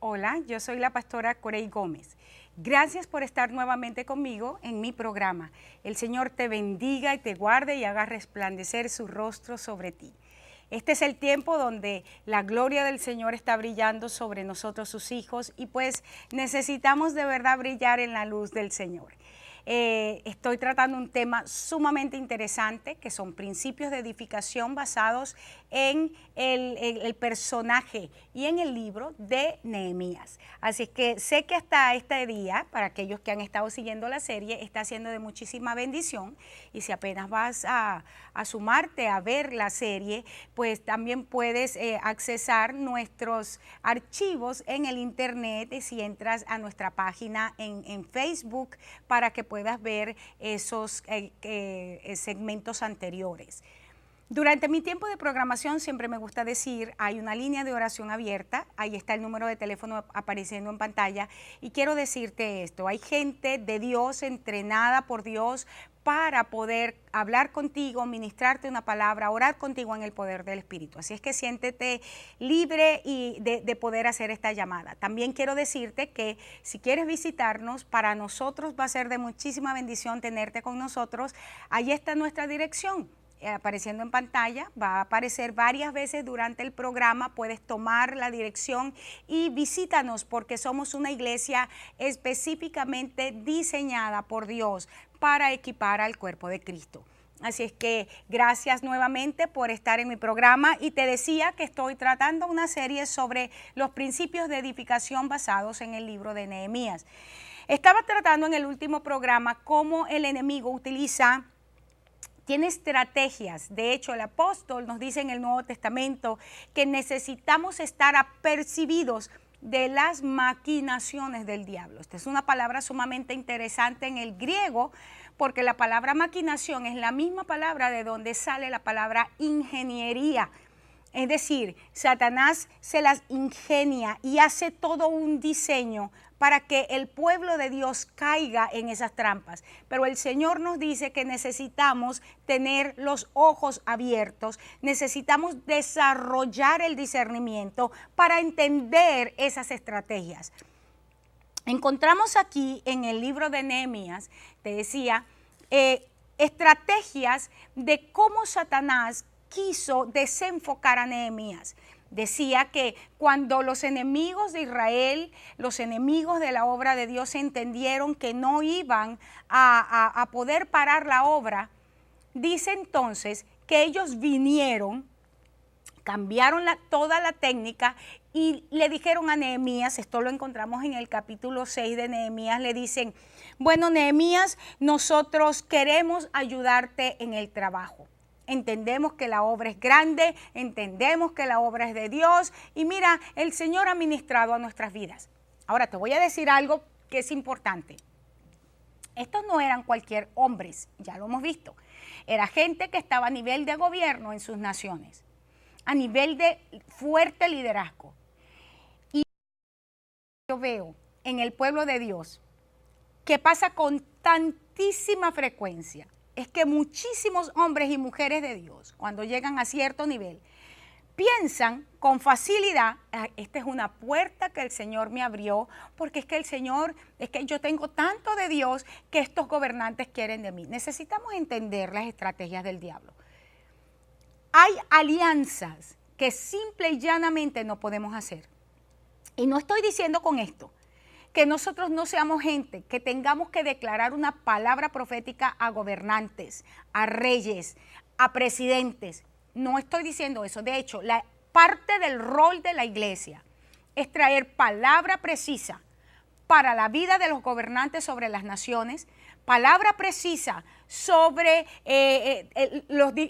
Hola, yo soy la pastora Corey Gómez. Gracias por estar nuevamente conmigo en mi programa. El Señor te bendiga y te guarde y haga resplandecer su rostro sobre ti. Este es el tiempo donde la gloria del Señor está brillando sobre nosotros, sus hijos, y pues necesitamos de verdad brillar en la luz del Señor. Estoy tratando un tema sumamente interesante, que son principios de edificación basados en el personaje y en el libro de Nehemías. Así que sé que hasta este día, para aquellos que han estado siguiendo la serie, está siendo de muchísima bendición. Y si apenas vas a sumarte a ver la serie, pues también puedes accesar nuestros archivos en el internet si entras a nuestra página en Facebook para que puedas ver esos segmentos anteriores. Durante mi tiempo de programación siempre me gusta decir, hay una línea de oración abierta, ahí está el número de teléfono apareciendo en pantalla, y quiero decirte esto: hay gente de Dios, entrenada por Dios, para poder hablar contigo, ministrarte una palabra, orar contigo en el poder del Espíritu. Así es que siéntete libre y de poder hacer esta llamada. También quiero decirte que si quieres visitarnos, para nosotros va a ser de muchísima bendición tenerte con nosotros. Ahí está nuestra dirección, apareciendo en pantalla, va a aparecer varias veces durante el programa. Puedes tomar la dirección y visítanos, porque somos una iglesia específicamente diseñada por Dios para equipar al cuerpo de Cristo. Así es que gracias nuevamente por estar en mi programa, y te decía que estoy tratando una serie sobre los principios de edificación basados en el libro de Nehemías. Estaba tratando en el último programa cómo el enemigo tiene estrategias. De hecho, el apóstol nos dice en el Nuevo Testamento que necesitamos estar apercibidos de las maquinaciones del diablo. Esta es una palabra sumamente interesante en el griego, porque la palabra maquinación es la misma palabra de donde sale la palabra ingeniería. Es decir, Satanás se las ingenia y hace todo un diseño para que el pueblo de Dios caiga en esas trampas. Pero el Señor nos dice que necesitamos tener los ojos abiertos, necesitamos desarrollar el discernimiento para entender esas estrategias. Encontramos aquí en el libro de Nehemías, te decía, estrategias de cómo Satanás quiso desenfocar a Nehemías. Decía que cuando los enemigos de Israel, los enemigos de la obra de Dios, entendieron que no iban a poder parar la obra, dice entonces que ellos vinieron, cambiaron toda la técnica y le dijeron a Nehemías, esto lo encontramos en el capítulo 6 de Nehemías, le dicen: bueno, Nehemías, nosotros queremos ayudarte en el trabajo. Entendemos que la obra es grande, entendemos que la obra es de Dios, y mira, el Señor ha ministrado a nuestras vidas. Ahora te voy a decir algo que es importante. Estos no eran cualquier hombres, ya lo hemos visto. Era gente que estaba a nivel de gobierno en sus naciones, a nivel de fuerte liderazgo. Y yo veo en el pueblo de Dios que pasa con tantísima frecuencia, es que muchísimos hombres y mujeres de Dios, cuando llegan a cierto nivel, piensan con facilidad: esta es una puerta que el Señor me abrió, porque es que yo tengo tanto de Dios que estos gobernantes quieren de mí. Necesitamos entender las estrategias del diablo. Hay alianzas que simple y llanamente no podemos hacer. Y no estoy diciendo con esto que nosotros no seamos gente que tengamos que declarar una palabra profética a gobernantes, a reyes, a presidentes. No estoy diciendo eso. De hecho, la parte del rol de la iglesia es traer palabra precisa para la vida de los gobernantes sobre las naciones, palabra precisa sobre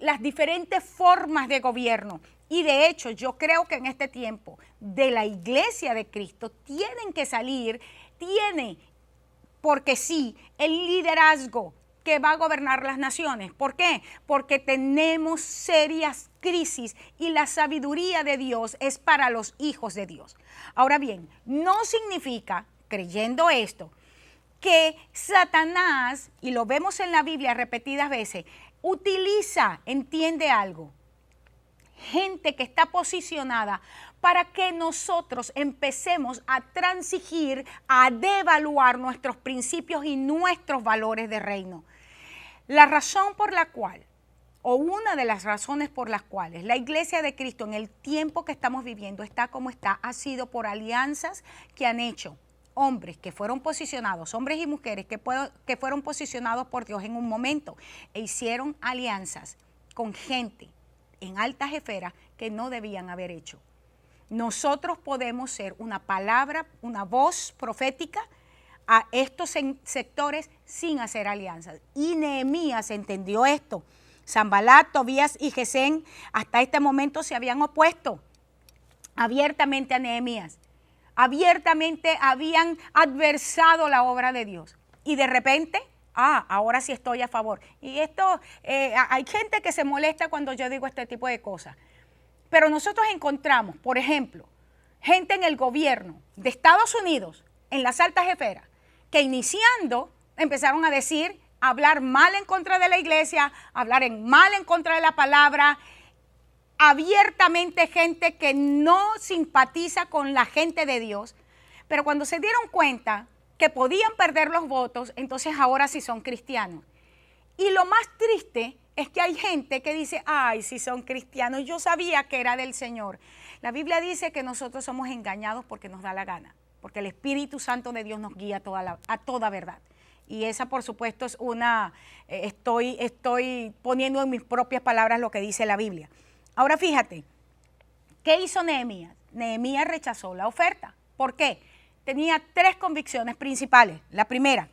las diferentes formas de gobierno. Y de hecho, yo creo que en este tiempo de la iglesia de Cristo tienen que salir, porque sí, el liderazgo que va a gobernar las naciones. ¿Por qué? Porque tenemos serias crisis y la sabiduría de Dios es para los hijos de Dios. Ahora bien, no significa, creyendo esto, que Satanás, y lo vemos en la Biblia repetidas veces, entiende algo, gente que está posicionada para que nosotros empecemos a transigir, a devaluar nuestros principios y nuestros valores de reino. La razón por la cual, o una de las razones por las cuales la Iglesia de Cristo en el tiempo que estamos viviendo está como está, ha sido por alianzas que han hecho hombres que fueron posicionados, hombres y mujeres que fueron posicionados por Dios en un momento e hicieron alianzas con gente en altas esferas que no debían haber hecho. Nosotros podemos ser una palabra, una voz profética a estos sectores sin hacer alianzas. Y Nehemías entendió esto. Sanbalat, Tobías y Gesén hasta este momento se habían opuesto abiertamente a Nehemías. Abiertamente habían adversado la obra de Dios. Y de repente, ahora sí estoy a favor. Y esto, hay gente que se molesta cuando yo digo este tipo de cosas. Pero nosotros encontramos, por ejemplo, gente en el gobierno de Estados Unidos, en las altas esferas, que iniciando empezaron a decir, a hablar mal en contra de la iglesia, hablar mal en contra de la palabra, abiertamente gente que no simpatiza con la gente de Dios, pero cuando se dieron cuenta que podían perder los votos, entonces ahora sí son cristianos. Y lo más triste es que hay gente que dice, ay, si son cristianos, yo sabía que era del Señor. La Biblia dice que nosotros somos engañados porque nos da la gana, porque el Espíritu Santo de Dios nos guía a toda verdad. Y esa, por supuesto, es estoy poniendo en mis propias palabras lo que dice la Biblia. Ahora fíjate, ¿qué hizo Nehemías? Nehemías rechazó la oferta. ¿Por qué? Tenía 3 convicciones principales. La primera,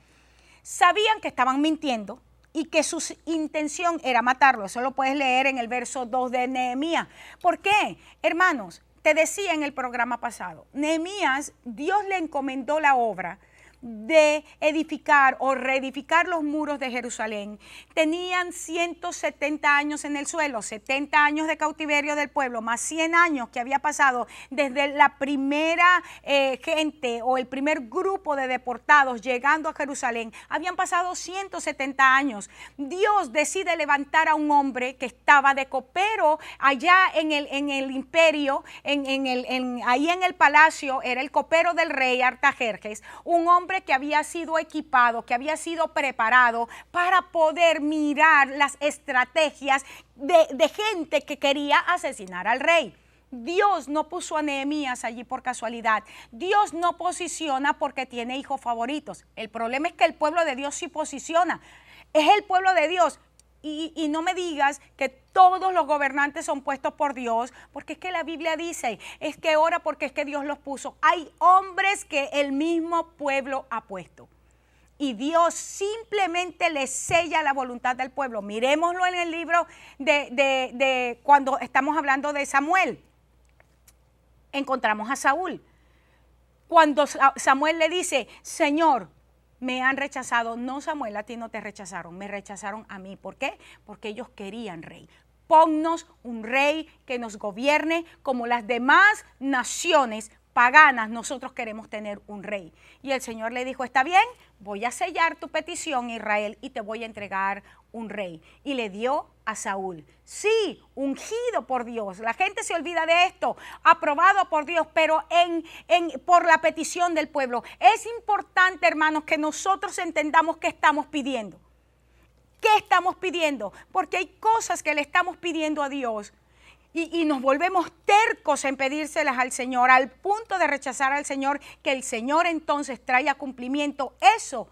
sabían que estaban mintiendo y que su intención era matarlo. Eso lo puedes leer en el verso 2 de Nehemías. ¿Por qué? Hermanos, te decía en el programa pasado, Nehemías, Dios le encomendó la obra de edificar o reedificar los muros de Jerusalén. Tenían 170 años en el suelo, 70 años de cautiverio del pueblo, más 100 años que había pasado desde la primera gente o el primer grupo de deportados llegando a Jerusalén. Habían pasado 170 años. Dios decide levantar a un hombre que estaba de copero allá en el imperio, ahí en el palacio, era el copero del rey Artajerjes, un hombre que había sido equipado, que había sido preparado para poder mirar las estrategias de gente que quería asesinar al rey. Dios no puso a Nehemías allí por casualidad. Dios no posiciona porque tiene hijos favoritos. El problema es que el pueblo de Dios sí posiciona. Es el pueblo de Dios. Y no me digas que todos los gobernantes son puestos por Dios, porque es que la Biblia dice, es que ora porque es que Dios los puso. Hay hombres que el mismo pueblo ha puesto. Y Dios simplemente le sella la voluntad del pueblo. Miremoslo en el libro de cuando estamos hablando de Samuel. Encontramos a Saúl. Cuando Samuel le dice, Señor, me han rechazado. No, Samuel, a ti no te rechazaron, me rechazaron a mí. ¿Por qué? Porque ellos querían rey. Ponnos un rey que nos gobierne como las demás naciones paganas. Nosotros queremos tener un rey. Y el Señor le dijo, está bien, voy a sellar tu petición, Israel, y te voy a entregar un rey. Y le dio a Saúl. Sí, ungido por Dios. La gente se olvida de esto. Aprobado por Dios, pero por la petición del pueblo. Es importante, hermanos, que nosotros entendamos qué estamos pidiendo. ¿Qué estamos pidiendo? Porque hay cosas que le estamos pidiendo a Dios y nos volvemos tercos en pedírselas al Señor, al punto de rechazar al Señor, que el Señor entonces trae a cumplimiento eso.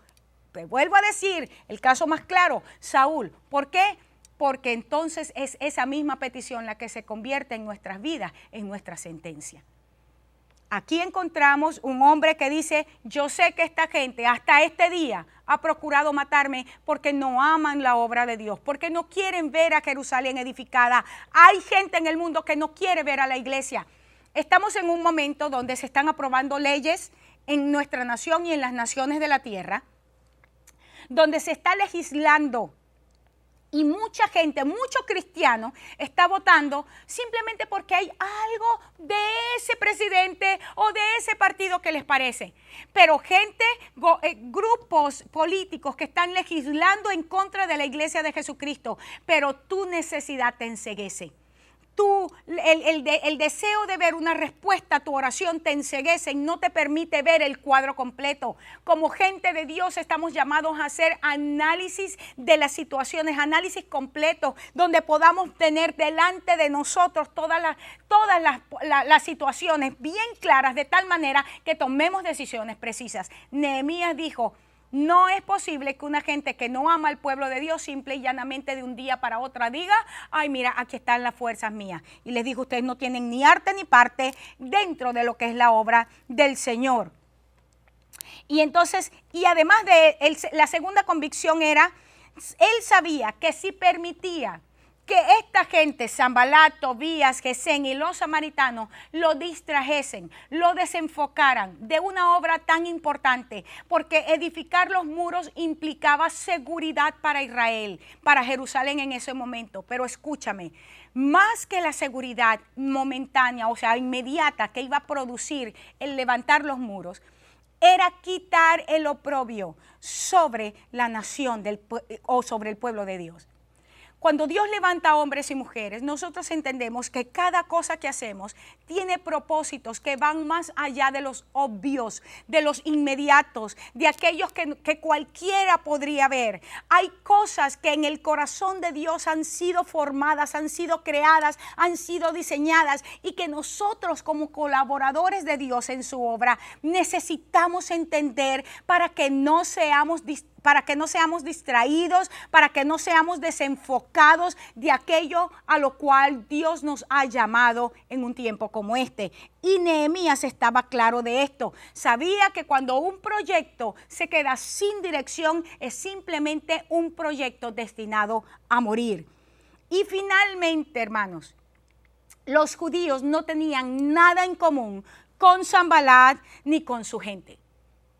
Te vuelvo a decir, el caso más claro, Saúl. ¿Por qué? Porque entonces es esa misma petición la que se convierte en nuestras vidas, en nuestra sentencia. Aquí encontramos un hombre que dice, yo sé que esta gente hasta este día ha procurado matarme porque no aman la obra de Dios, porque no quieren ver a Jerusalén edificada. Hay gente en el mundo que no quiere ver a la iglesia. Estamos en un momento donde se están aprobando leyes en nuestra nación y en las naciones de la tierra, donde se está legislando. Y mucha gente, mucho cristiano está votando simplemente porque hay algo de ese presidente o de ese partido que les parece. Pero gente, grupos políticos que están legislando en contra de la iglesia de Jesucristo, pero tu necesidad te enceguece. el deseo de ver una respuesta a tu oración te enceguece y no te permite ver el cuadro completo. Como gente de Dios estamos llamados a hacer análisis de las situaciones, análisis completo, donde podamos tener delante de nosotros todas las situaciones bien claras, de tal manera que tomemos decisiones precisas. Nehemías dijo: no es posible que una gente que no ama al pueblo de Dios simple y llanamente de un día para otro diga: ay, mira, aquí están las fuerzas mías. Y les digo, ustedes no tienen ni arte ni parte dentro de lo que es la obra del Señor. Y entonces, y además de la segunda convicción era, él sabía que si permitía que esta gente, Sanbalat, Tobías, Gesén y los samaritanos, lo distrajesen, lo desenfocaran de una obra tan importante, porque edificar los muros implicaba seguridad para Israel, para Jerusalén en ese momento. Pero escúchame, más que la seguridad momentánea, o sea, inmediata, que iba a producir el levantar los muros, era quitar el oprobio sobre la nación o sobre el pueblo de Dios. Cuando Dios levanta hombres y mujeres, nosotros entendemos que cada cosa que hacemos tiene propósitos que van más allá de los obvios, de los inmediatos, de aquellos que cualquiera podría ver. Hay cosas que en el corazón de Dios han sido formadas, han sido creadas, han sido diseñadas, y que nosotros como colaboradores de Dios en su obra necesitamos entender para que no seamos distraídos, para que no seamos desenfocados de aquello a lo cual Dios nos ha llamado en un tiempo como este. Y Nehemías estaba claro de esto. Sabía que cuando un proyecto se queda sin dirección, es simplemente un proyecto destinado a morir. Y finalmente, hermanos, los judíos no tenían nada en común con Sanbalat ni con su gente.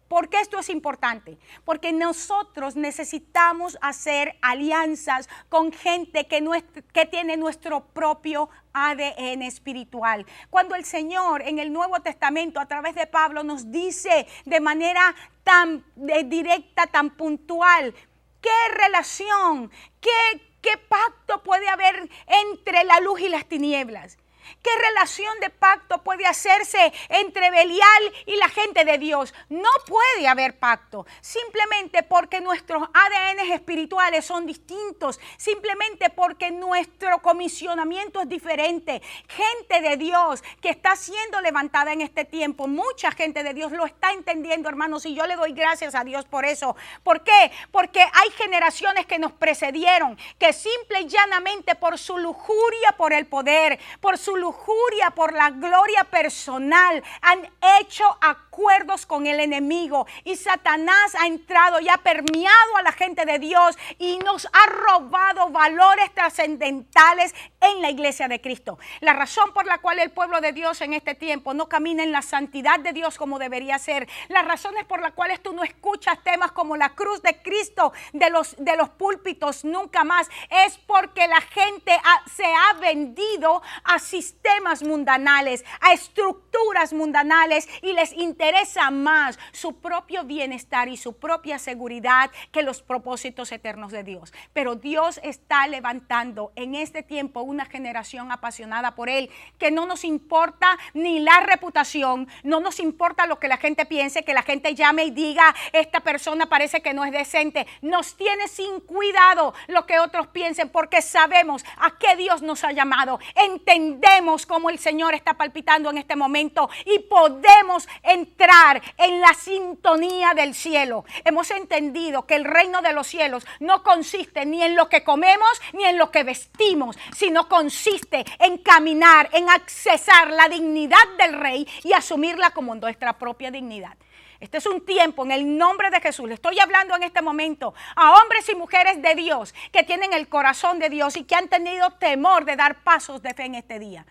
¿Por qué esto es importante? Porque nosotros necesitamos hacer alianzas con gente que tiene nuestro propio ADN espiritual. Cuando el Señor en el Nuevo Testamento a través de Pablo nos dice de manera tan directa, tan puntual, ¿qué relación, qué pacto puede haber entre la luz y las tinieblas? ¿Qué relación de pacto puede hacerse entre Belial y la gente de Dios? No puede haber pacto, simplemente porque nuestros ADN espirituales son distintos, simplemente porque nuestro comisionamiento es diferente. Gente de Dios que está siendo levantada en este tiempo, mucha gente de Dios lo está entendiendo, hermanos, y yo le doy gracias a Dios por eso. ¿Por qué? Porque hay generaciones que nos precedieron, que simple y llanamente por su lujuria por el poder, por su lujuria por la gloria personal, han hecho acuerdos con el enemigo, y Satanás ha entrado y ha permeado a la gente de Dios y nos ha robado valores trascendentales en la iglesia de Cristo. La razón por la cual el pueblo de Dios en este tiempo no camina en la santidad de Dios como debería ser, las razones por las cuales tú no escuchas temas como la cruz de Cristo de los púlpitos nunca más, es porque la gente se ha vendido a sistemas mundanales, a estructuras mundanales, y les interesa más su propio bienestar y su propia seguridad que los propósitos eternos de Dios. Pero Dios está levantando en este tiempo una generación apasionada por Él, que no nos importa ni la reputación, no nos importa lo que la gente piense, que la gente llame y diga: esta persona parece que no es decente. Nos tiene sin cuidado lo que otros piensen, porque sabemos a qué Dios nos ha llamado. Entendemos cómo el Señor está palpitando en este momento y podemos entrar en la sintonía del cielo. Hemos entendido que el reino de los cielos no consiste ni en lo que comemos ni en lo que vestimos, sino consiste en caminar, en accesar la dignidad del Rey y asumirla como nuestra propia dignidad. Este es un tiempo, en el nombre de Jesús, le estoy hablando en este momento a hombres y mujeres de Dios que tienen el corazón de Dios y que han tenido temor de dar pasos de fe en este día.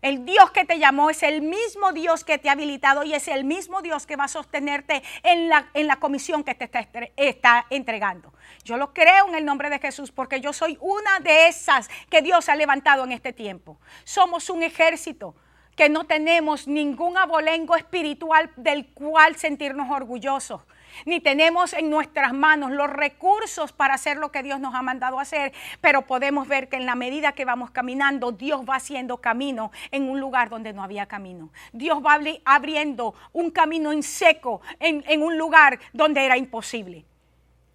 El Dios que te llamó es el mismo Dios que te ha habilitado, y es el mismo Dios que va a sostenerte en la comisión que te está entregando. Yo lo creo en el nombre de Jesús, porque yo soy una de esas que Dios ha levantado en este tiempo. Somos un ejército. que no tenemos ningún abolengo espiritual del cual sentirnos orgullosos, ni tenemos en nuestras manos los recursos para hacer lo que Dios nos ha mandado a hacer, pero podemos ver que en la medida que vamos caminando, Dios va haciendo camino en un lugar donde no había camino. Dios va abriendo un camino en seco en un lugar donde era imposible.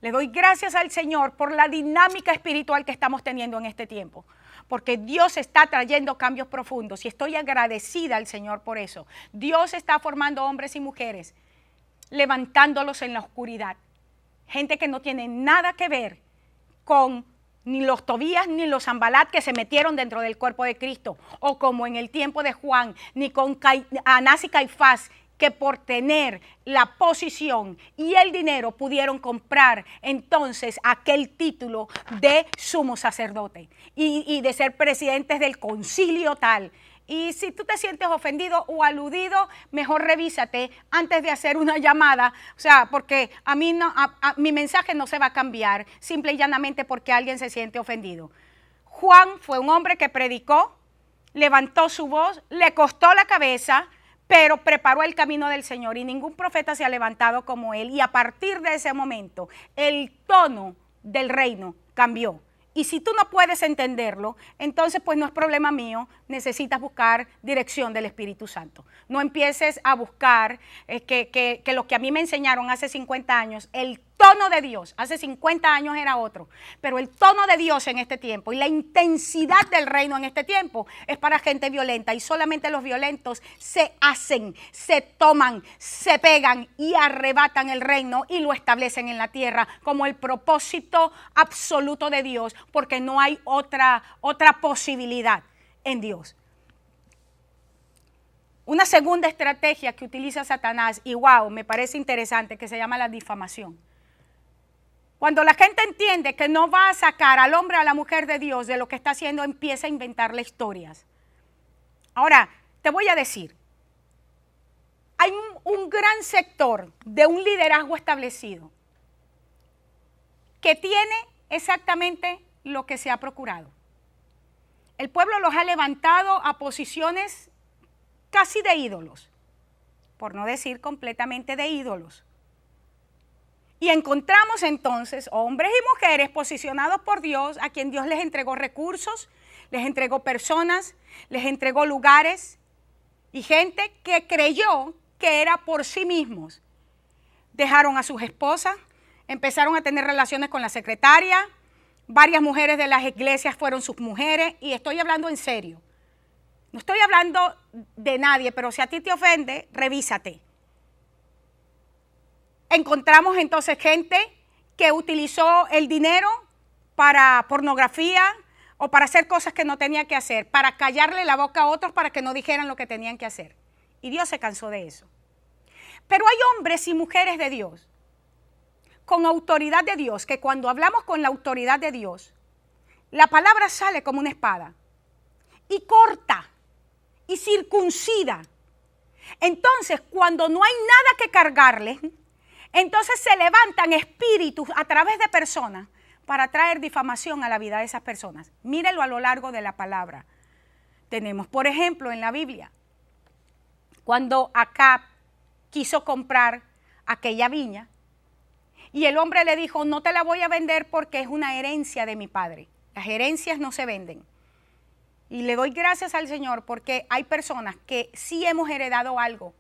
Le doy gracias al Señor por la dinámica espiritual que estamos teniendo en este tiempo, porque Dios está trayendo cambios profundos y estoy agradecida al Señor por eso. Dios está formando hombres y mujeres, levantándolos en la oscuridad. Gente que no tiene nada que ver con ni los Tobías ni los Sanbalat que se metieron dentro del cuerpo de Cristo, o como en el tiempo de Juan, ni con Anás y Caifás, que por tener la posición y el dinero pudieron comprar entonces aquel título de sumo sacerdote y de ser presidentes del concilio tal. Y si tú te sientes ofendido o aludido, mejor revísate antes de hacer una llamada. O sea, porque a mí no, mi mensaje no se va a cambiar simple y llanamente porque alguien se siente ofendido. Juan fue un hombre que predicó, levantó su voz, le costó la cabeza, pero preparó el camino del Señor y ningún profeta se ha levantado como él. Y a partir de ese momento, el tono del reino cambió. Y si tú no puedes entenderlo, entonces pues no es problema mío, necesitas buscar dirección del Espíritu Santo. No empieces a buscar que lo que a mí me enseñaron hace 50 años, el tono de Dios, hace 50 años era otro, pero el tono de Dios en este tiempo y la intensidad del reino en este tiempo es para gente violenta y solamente los violentos se hacen, se toman, se pegan y arrebatan el reino y lo establecen en la tierra como el propósito absoluto de Dios, porque no hay otra posibilidad en Dios. Una segunda estrategia que utiliza Satanás, y wow, me parece interesante, que se llama la difamación. Cuando la gente entiende que no va a sacar al hombre o a la mujer de Dios de lo que está haciendo, empieza a inventarle historias. Ahora, te voy a decir, hay un gran sector de un liderazgo establecido que tiene exactamente lo que se ha procurado. El pueblo los ha levantado a posiciones casi de ídolos, por no decir completamente de ídolos. Y encontramos entonces hombres y mujeres posicionados por Dios, a quien Dios les entregó recursos, les entregó personas, les entregó lugares, y gente que creyó que era por sí mismos. Dejaron a sus esposas, empezaron a tener relaciones con la secretaria, varias mujeres de las iglesias fueron sus mujeres, y estoy hablando en serio. No estoy hablando de nadie, pero si a ti te ofende, revísate. Encontramos entonces gente que utilizó el dinero para pornografía o para hacer cosas que no tenía que hacer, para callarle la boca a otros para que no dijeran lo que tenían que hacer. Y Dios se cansó de eso. Pero hay hombres y mujeres de Dios, con autoridad de Dios, que cuando hablamos con la autoridad de Dios, la palabra sale como una espada y corta y circuncida. Entonces, cuando no hay nada que cargarle, entonces se levantan espíritus a través de personas para traer difamación a la vida de esas personas. Mírenlo a lo largo de la palabra. Tenemos, por ejemplo, en la Biblia, cuando Acab quiso comprar aquella viña y el hombre le dijo, no te la voy a vender porque es una herencia de mi padre. Las herencias no se venden. Y le doy gracias al Señor porque hay personas que sí hemos heredado algo.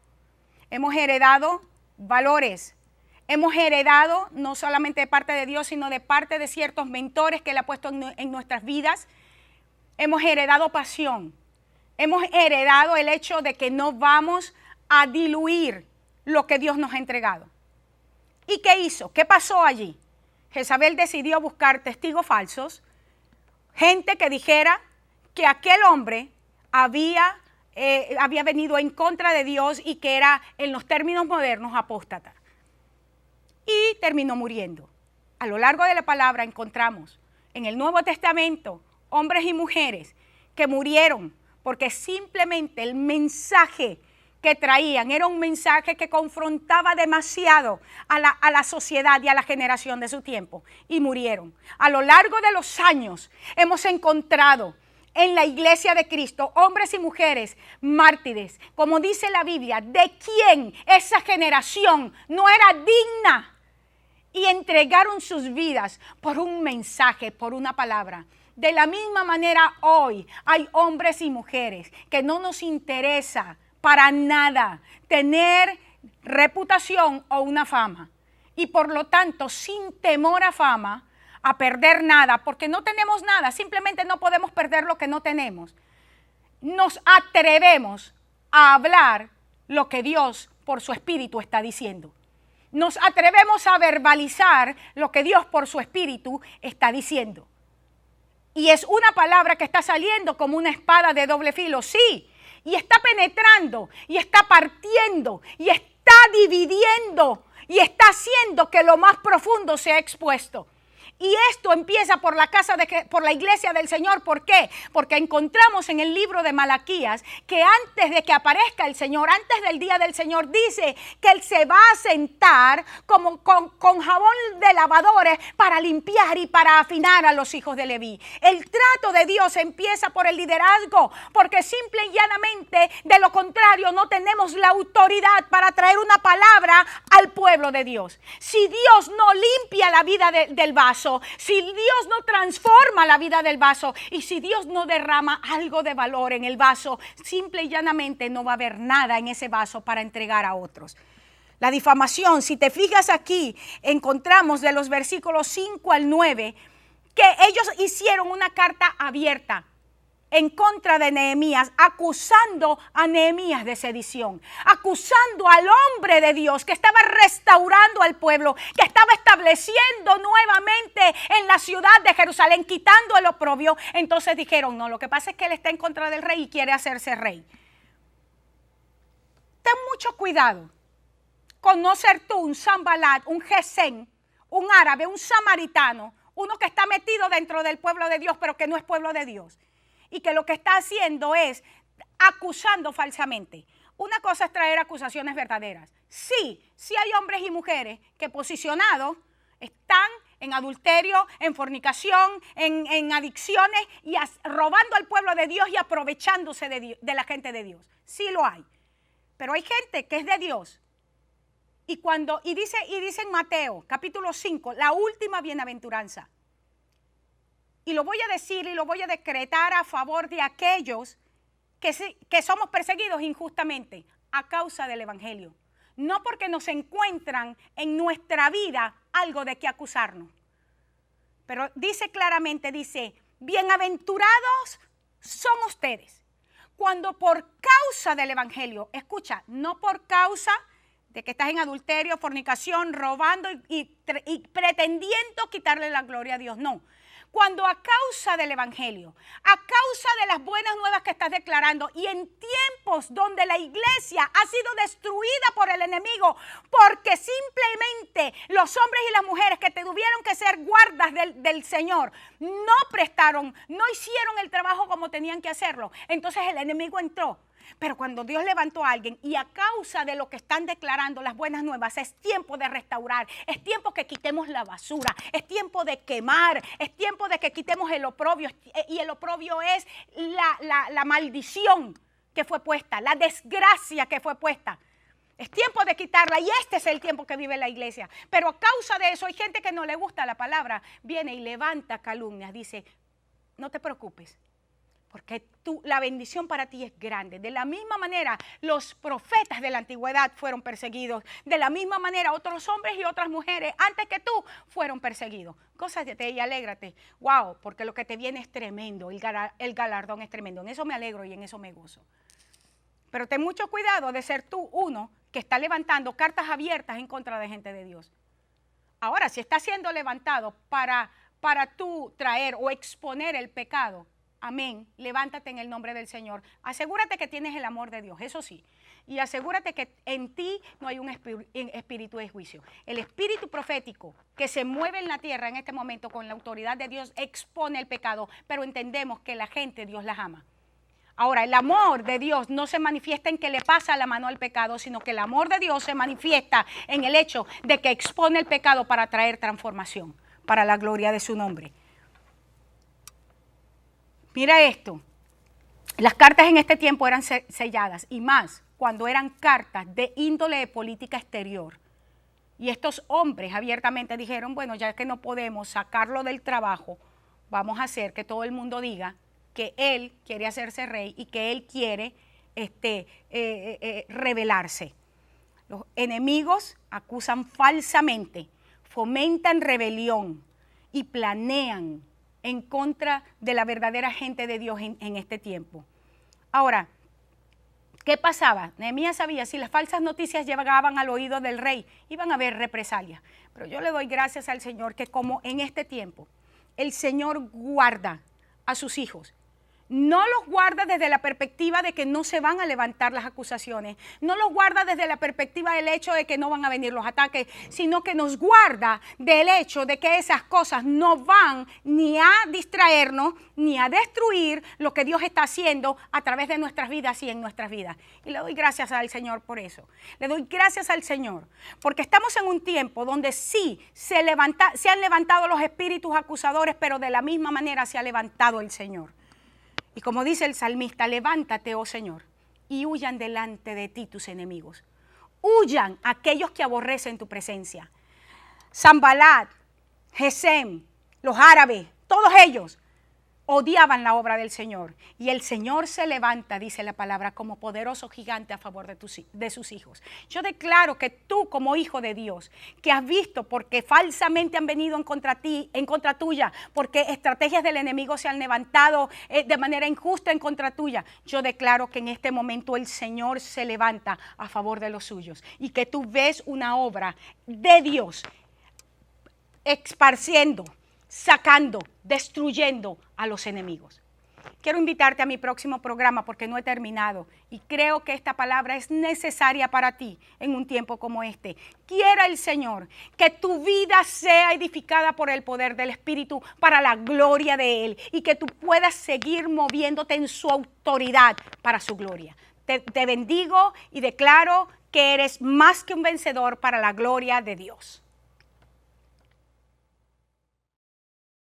Hemos heredado valores. Hemos heredado no solamente de parte de Dios, sino de parte de ciertos mentores que Él ha puesto en nuestras vidas. Hemos heredado pasión. Hemos heredado el hecho de que no vamos a diluir lo que Dios nos ha entregado. ¿Y qué hizo? ¿Qué pasó allí? Jezabel decidió buscar testigos falsos, gente que dijera que aquel hombre había venido en contra de Dios y que era, en los términos modernos, apóstata. Y terminó muriendo. A lo largo de la palabra encontramos en el Nuevo Testamento hombres y mujeres que murieron porque simplemente el mensaje que traían era un mensaje que confrontaba demasiado a la sociedad y a la generación de su tiempo, y murieron. A lo largo de los años hemos encontrado en la iglesia de Cristo, hombres y mujeres mártires, como dice la Biblia, de quien esa generación no era digna y entregaron sus vidas por un mensaje, por una palabra. De la misma manera hoy hay hombres y mujeres que no nos interesa para nada tener reputación o una fama. Y por lo tanto, sin temor a fama, a perder nada, porque no tenemos nada, simplemente no podemos perder lo que no tenemos. Nos atrevemos a hablar lo que Dios por su Espíritu está diciendo. Nos atrevemos a verbalizar lo que Dios por su Espíritu está diciendo. Y es una palabra que está saliendo como una espada de doble filo, sí, y está penetrando, y está partiendo, y está dividiendo, y está haciendo que lo más profundo sea expuesto. Y esto empieza por por la iglesia del Señor. ¿Por qué? Porque encontramos en el libro de Malaquías que antes de que aparezca el Señor, antes del día del Señor, dice que Él se va a sentar como con jabón de lavadores para limpiar y para afinar a los hijos de Leví. El trato de Dios empieza por el liderazgo, porque simple y llanamente, de lo contrario, no tenemos la autoridad para traer una palabra al pueblo de Dios. Si Dios no limpia la vida del vaso, si Dios no transforma la vida del vaso y si Dios no derrama algo de valor en el vaso, simple y llanamente no va a haber nada en ese vaso para entregar a otros. La difamación, si te fijas aquí, encontramos de los versículos 5 al 9 que ellos hicieron una carta abierta en contra de Nehemías, acusando a Nehemías de sedición, acusando al hombre de Dios que estaba restaurando al pueblo, que estaba estableciendo nuevamente en la ciudad de Jerusalén, quitando el oprobio. Entonces dijeron, no, lo que pasa es que él está en contra del rey y quiere hacerse rey. Ten mucho cuidado con no ser tú un Sanbalat, un Gesén, un árabe, un samaritano, uno que está metido dentro del pueblo de Dios, pero que no es pueblo de Dios. Y que lo que está haciendo es acusando falsamente. Una cosa es traer acusaciones verdaderas. Sí hay hombres y mujeres que posicionados están en adulterio, en fornicación, en adicciones y robando al pueblo de Dios y aprovechándose de la gente de Dios. Sí lo hay. Pero hay gente que es de Dios. Y dice en Mateo, capítulo 5, la última bienaventuranza. Y lo voy a decir y lo voy a decretar a favor de aquellos que somos perseguidos injustamente a causa del Evangelio. No porque nos encuentran en nuestra vida algo de qué acusarnos. Pero dice claramente, bienaventurados son ustedes cuando por causa del Evangelio, escucha, no por causa de que estás en adulterio, fornicación, robando y pretendiendo quitarle la gloria a Dios, no. Cuando a causa del Evangelio, a causa de las buenas nuevas que estás declarando y en tiempos donde la iglesia ha sido destruida por el enemigo, porque simplemente los hombres y las mujeres que tuvieron que ser guardas del Señor no prestaron, no hicieron el trabajo como tenían que hacerlo, entonces el enemigo entró. Pero cuando Dios levantó a alguien y a causa de lo que están declarando las buenas nuevas, es tiempo de restaurar, es tiempo que quitemos la basura, es tiempo de quemar, es tiempo de que quitemos el oprobio. Y el oprobio es la maldición que fue puesta, la desgracia que fue puesta. Es tiempo de quitarla y este es el tiempo que vive la iglesia. Pero a causa de eso hay gente que no le gusta la palabra, viene y levanta calumnias, dice, no te preocupes. Porque la bendición para ti es grande. De la misma manera, los profetas de la antigüedad fueron perseguidos. De la misma manera, otros hombres y otras mujeres, antes que tú, fueron perseguidos. Gózate y alégrate. Wow, porque lo que te viene es tremendo. El galardón es tremendo. En eso me alegro y en eso me gozo. Pero ten mucho cuidado de ser tú uno que está levantando cartas abiertas en contra de gente de Dios. Ahora, si está siendo levantado para tú traer o exponer el pecado, amén, levántate en el nombre del Señor. Asegúrate que tienes el amor de Dios, eso sí. Y asegúrate que en ti no hay un espíritu de juicio. El espíritu profético que se mueve en la tierra en este momento con la autoridad de Dios expone el pecado, pero entendemos que la gente Dios las ama. Ahora, el amor de Dios no se manifiesta en que le pasa la mano al pecado, sino que el amor de Dios se manifiesta en el hecho de que expone el pecado para traer transformación, para la gloria de su nombre. Mira esto, las cartas en este tiempo eran selladas y más cuando eran cartas de índole de política exterior. Y estos hombres abiertamente dijeron, bueno, ya que no podemos sacarlo del trabajo, vamos a hacer que todo el mundo diga que él quiere hacerse rey y que él quiere rebelarse. Los enemigos acusan falsamente, fomentan rebelión y planean en contra de la verdadera gente de Dios en este tiempo. Ahora, ¿qué pasaba? Nehemías sabía, si las falsas noticias llegaban al oído del rey, iban a haber represalias. Pero yo le doy gracias al Señor que como en este tiempo el Señor guarda a sus hijos. No los guarda desde la perspectiva de que no se van a levantar las acusaciones, no los guarda desde la perspectiva del hecho de que no van a venir los ataques, sino que nos guarda del hecho de que esas cosas no van ni a distraernos, ni a destruir lo que Dios está haciendo a través de nuestras vidas y en nuestras vidas. Y le doy gracias al Señor por eso. Le doy gracias al Señor, porque estamos en un tiempo donde sí se han levantado los espíritus acusadores, pero de la misma manera se ha levantado el Señor. Y como dice el salmista, levántate, oh Señor, y huyan delante de ti tus enemigos. Huyan aquellos que aborrecen tu presencia. Sanballat, Gesem, los árabes, todos ellos odiaban la obra del Señor. Y el Señor se levanta, dice la palabra, como poderoso gigante a favor de sus hijos. Yo declaro que tú como hijo de Dios, que has visto porque falsamente han venido en contra tuya, porque estrategias del enemigo se han levantado de manera injusta en contra tuya, yo declaro que en este momento el Señor se levanta a favor de los suyos y que tú ves una obra de Dios esparciendo, sacando, destruyendo a los enemigos. Quiero invitarte a mi próximo programa porque no he terminado y creo que esta palabra es necesaria para ti en un tiempo como este. Quiera el Señor que tu vida sea edificada por el poder del Espíritu para la gloria de Él y que tú puedas seguir moviéndote en su autoridad para su gloria. Te bendigo y declaro que eres más que un vencedor para la gloria de Dios.